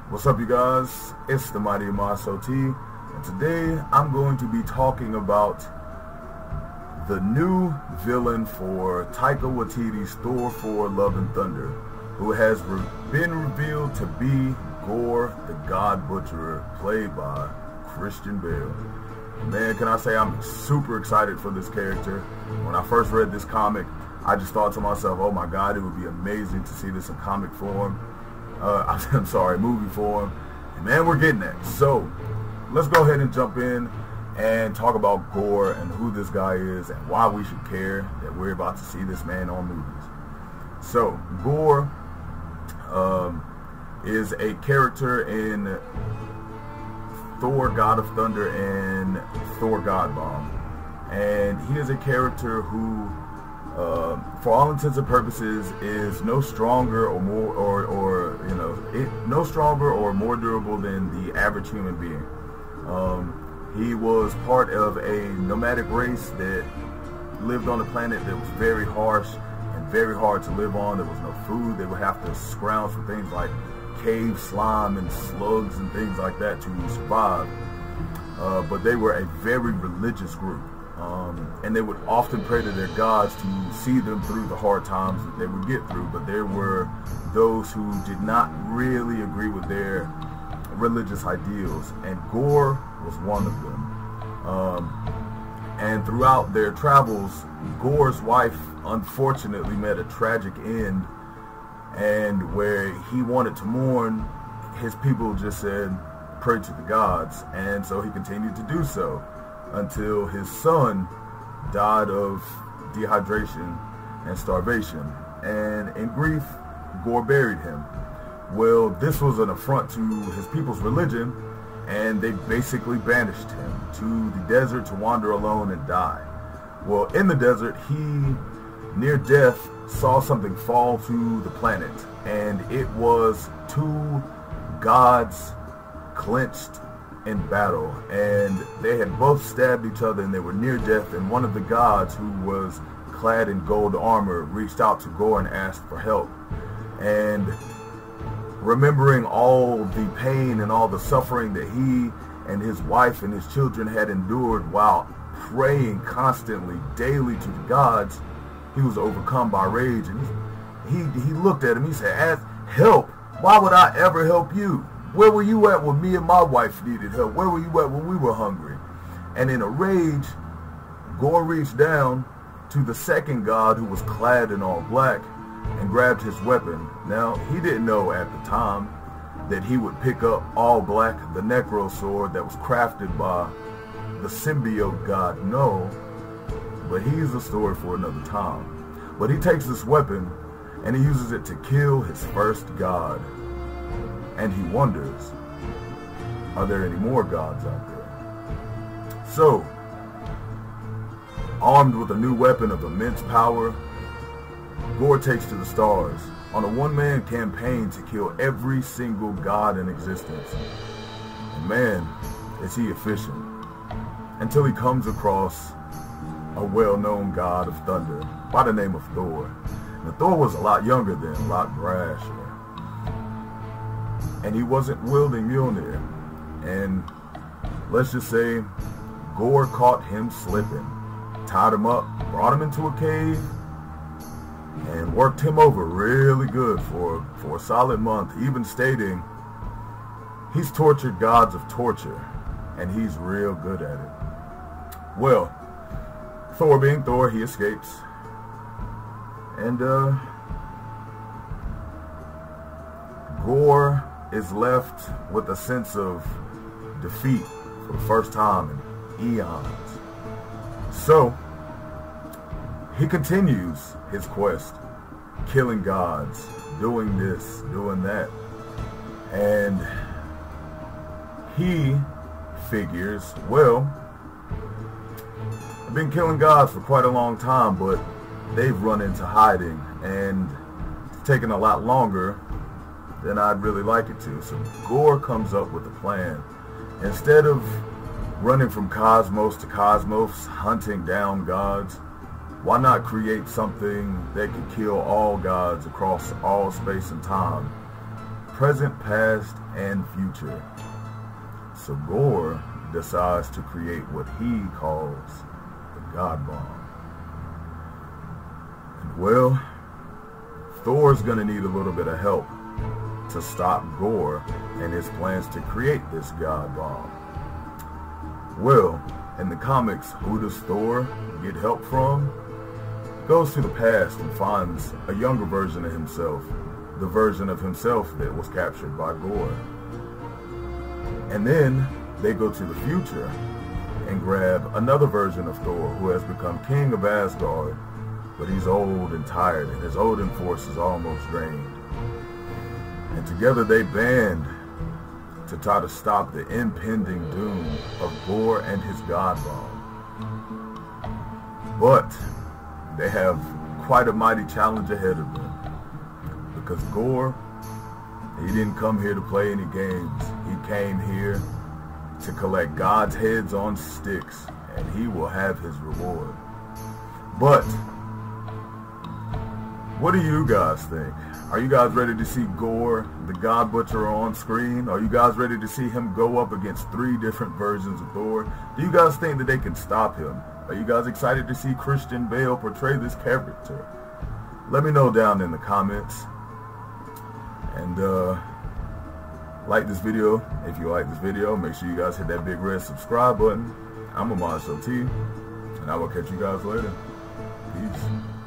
What's up, you guys? It's the Mighty Amaso T, and today I'm going to be talking about the new villain for Taika Waititi's Thor 4 Love and Thunder, who has been revealed to be Gorr the God Butcherer, played by Christian Bale. Man, can I say I'm super excited for this character. When I first read this comic, I just thought to myself, oh my god, it would be amazing to see this in comic form. I'm sorry, movie form. And man, we're getting that. So, let's go ahead and jump in and talk about Gorr and who this guy is and why we should care that we're about to see this man on movies. So, Gorr is a character in Thor God of Thunder and Thor God Bomb. And he is a character who, for all intents and purposes, is no stronger or more, no stronger or more durable than the average human being. He was part of a nomadic race that lived on a planet that was very harsh and very hard to live on. There was no food. They would have to scrounge for things like cave slime and slugs and things like that to survive. But they were a very religious group. And they would often pray to their gods to see them through the hard times that they would get through. But there were those who did not really agree with their religious ideals, and Gorr was one of them. And throughout their travels, Gorr's wife unfortunately met a tragic end, and where he wanted to mourn, his people just said, pray to the gods, and so he continued to do so until his son died of dehydration and starvation. And in grief, Gorr buried him. Well, this was an affront to his people's religion, and they basically banished him to the desert to wander alone and die. Well, in the desert, he, near death, saw something fall to the planet, and it was two gods clenched in battle, and they had both stabbed each other, and they were near death. And one of the gods, who was clad in gold armor, reached out to Gorr and asked for help. And remembering all the pain and all the suffering that he and his wife and his children had endured while praying constantly, daily to the gods, he was overcome by rage, and he looked at him. He said, help, why would I ever help you? Where were you at when me and my wife needed help? Where were you at when we were hungry? And in a rage, Gorr reached down to the second god, who was clad in all black, and grabbed his weapon. Now, he didn't know at the time that he would pick up all black, the Necro sword that was crafted by the symbiote god No, but he's a story for another time. But he takes this weapon and he uses it to kill his first god. And he wonders, are there any more gods out there? So, armed with a new weapon of immense power, Gorr takes to the stars on a one-man campaign to kill every single god in existence. And man, is he efficient. Until he comes across a well-known god of thunder by the name of Thor. Now, Thor was a lot younger then, a lot brasher. And he wasn't wielding Mjolnir. And let's just say Gorr caught him slipping, tied him up, brought him into a cave, and worked him over really good for a solid month, even stating he's tortured gods of torture, and he's real good at it. Well, Thor being Thor, he escapes. And Gorr is left with a sense of defeat for the first time in eons. So, he continues his quest, killing gods, doing this, doing that. And he figures, well, I've been killing gods for quite a long time, but they've run into hiding, and it's taken a lot longer than I'd really like it to. So Gorr comes up with a plan. Instead of running from cosmos to cosmos, hunting down gods, why not create something that could kill all gods across all space and time, present, past, and future. So Gorr decides to create what he calls the God Bomb. And well, Thor's gonna need a little bit of help to stop Gorr and his plans to create this God Bomb. Well, in the comics, who does Thor get help from? Goes to the past and finds a younger version of himself, the version of himself that was captured by Gorr. And then they go to the future and grab another version of Thor who has become king of Asgard, but he's old and tired and his Odin force is almost drained. And together they band to try to stop the impending doom of Gorr and his God Bomb. But they have quite a mighty challenge ahead of them, because Gorr, he didn't come here to play any games. He came here to collect God's heads on sticks, and he will have his reward. But what do you guys think? Are you guys ready to see Gorr, the God Butcher, on screen? Are you guys ready to see him go up against 3 different versions of Thor? Do you guys think that they can stop him? Are you guys excited to see Christian Bale portray this character? Let me know down in the comments. And like this video. If you like this video, make sure you guys hit that big red subscribe button. I'm Amon T, and I will catch you guys later. Peace.